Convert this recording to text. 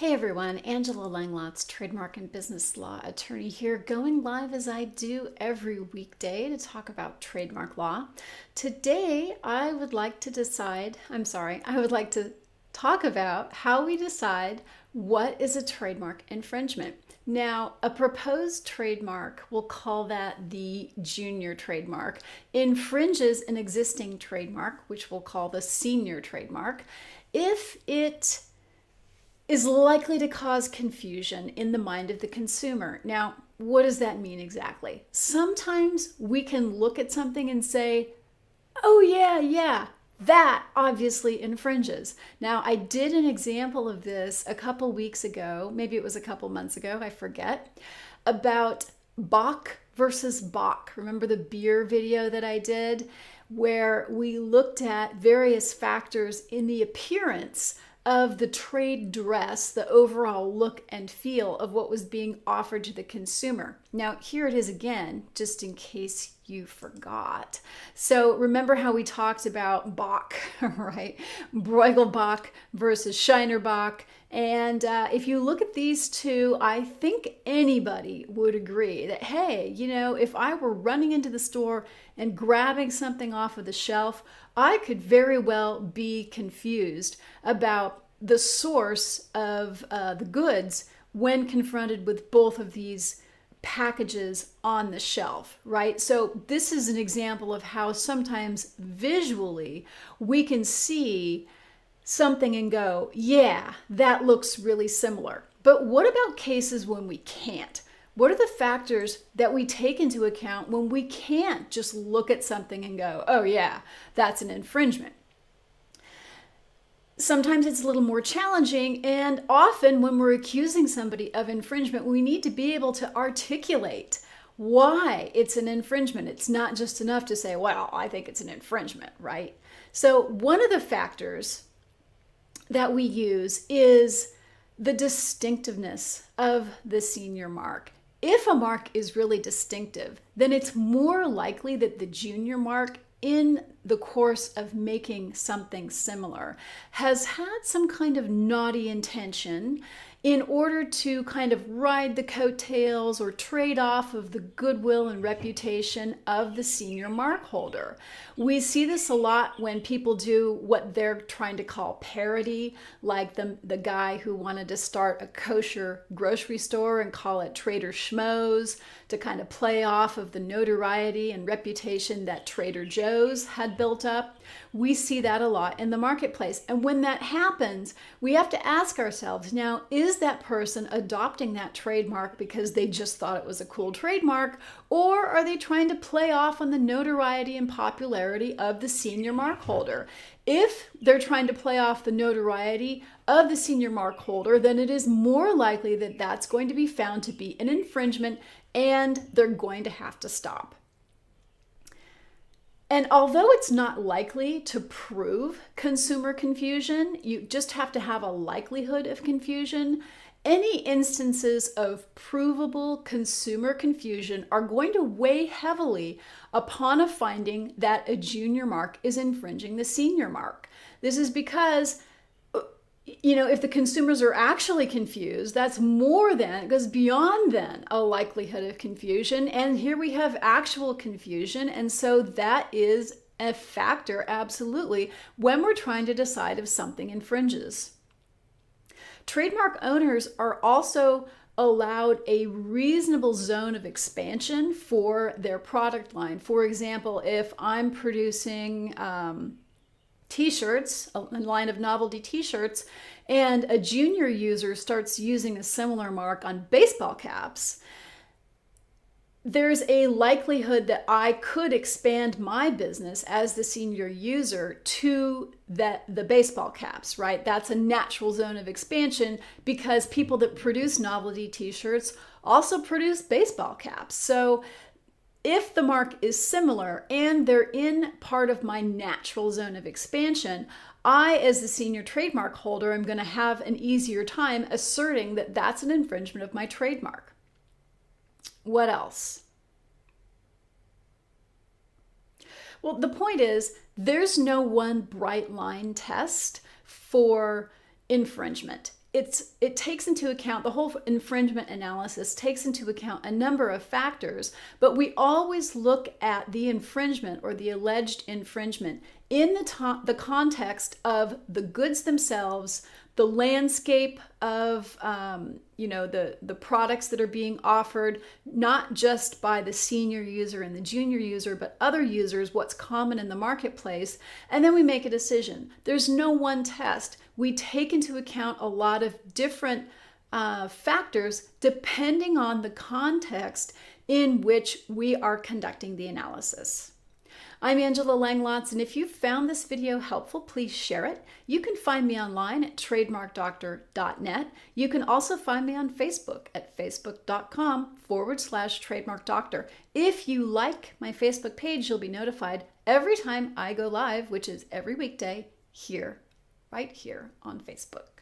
Hey everyone, Angela Langlotz, trademark and business law attorney here, going live as I do every weekday to talk about trademark law. Today, I would like to talk about how we decide what is a trademark infringement. Now, a proposed trademark, we'll call that the junior trademark, infringes an existing trademark, which we'll call the senior trademark, if it is likely to cause confusion in the mind of the consumer. Now, what does that mean exactly? Sometimes we can look at something and say, oh yeah, that obviously infringes. Now, I did an example of this a couple weeks ago, maybe it was a couple months ago, I forget, about Bock versus Bock. Remember the beer video that I did where we looked at various factors in the appearance of the trade dress, the overall look and feel of what was being offered to the consumer. Now, here it is again, just in case you forgot. So remember how we talked about Bock, right? Bruegel Bock versus Shiner Bock. And if you look at these two, I think anybody would agree that, hey, if I were running into the store and grabbing something off of the shelf, I could very well be confused about the source of the goods when confronted with both of these packages on the shelf, right? So this is an example of how sometimes visually we can see something and go, yeah, that looks really similar. But what about cases when we can't? What are the factors that we take into account when we can't just look at something and go, oh yeah, that's an infringement? Sometimes it's a little more challenging, and often when we're accusing somebody of infringement, we need to be able to articulate why it's an infringement. It's not just enough to say, well, I think it's an infringement, right? So one of the factors that we use is the distinctiveness of the senior mark. If a mark is really distinctive, then it's more likely that the junior mark, in the course of making something similar, has had some kind of naughty intention in order to kind of ride the coattails or trade off of the goodwill and reputation of the senior mark holder. We see this a lot when people do what they're trying to call parody, like the guy who wanted to start a kosher grocery store and call it Trader Schmoes to kind of play off of the notoriety and reputation that Trader Joe's had built up. We see that a lot in the marketplace. And when that happens, we have to ask ourselves, now, is that person adopting that trademark because they just thought it was a cool trademark, or are they trying to play off on the notoriety and popularity of the senior mark holder? If they're trying to play off the notoriety of the senior mark holder, then it is more likely that that's going to be found to be an infringement, and they're going to have to stop. And although it's not likely to prove consumer confusion, you just have to have a likelihood of confusion. Any instances of provable consumer confusion are going to weigh heavily upon a finding that a junior mark is infringing the senior mark. This is because if the consumers are actually confused, it goes beyond then a likelihood of confusion. And here we have actual confusion. And so that is a factor, absolutely, when we're trying to decide if something infringes. Trademark owners are also allowed a reasonable zone of expansion for their product line. For example, if I'm producing t-shirts, a line of novelty t-shirts, and a junior user starts using a similar mark on baseball caps, there's a likelihood that I could expand my business as the senior user to the baseball caps, right? That's a natural zone of expansion because people that produce novelty t-shirts also produce baseball caps. So if the mark is similar and they're in part of my natural zone of expansion, I, as the senior trademark holder, am going to have an easier time asserting that that's an infringement of my trademark. What else? Well, the point is, there's no one bright line test for infringement. it takes into account, the whole infringement analysis takes into account a number of factors, but we always look at the infringement or the alleged infringement in the context of the goods themselves, the landscape of the products that are being offered, not just by the senior user and the junior user, but other users, what's common in the marketplace, and then we make a decision. There's no one test. We take into account a lot of different factors depending on the context in which we are conducting the analysis. I'm Angela Langlotz, and if you found this video helpful, please share it. You can find me online at TrademarkDoctor.net. You can also find me on Facebook at facebook.com/TrademarkDoctor. If you like my Facebook page, you'll be notified every time I go live, which is every weekday right here on Facebook.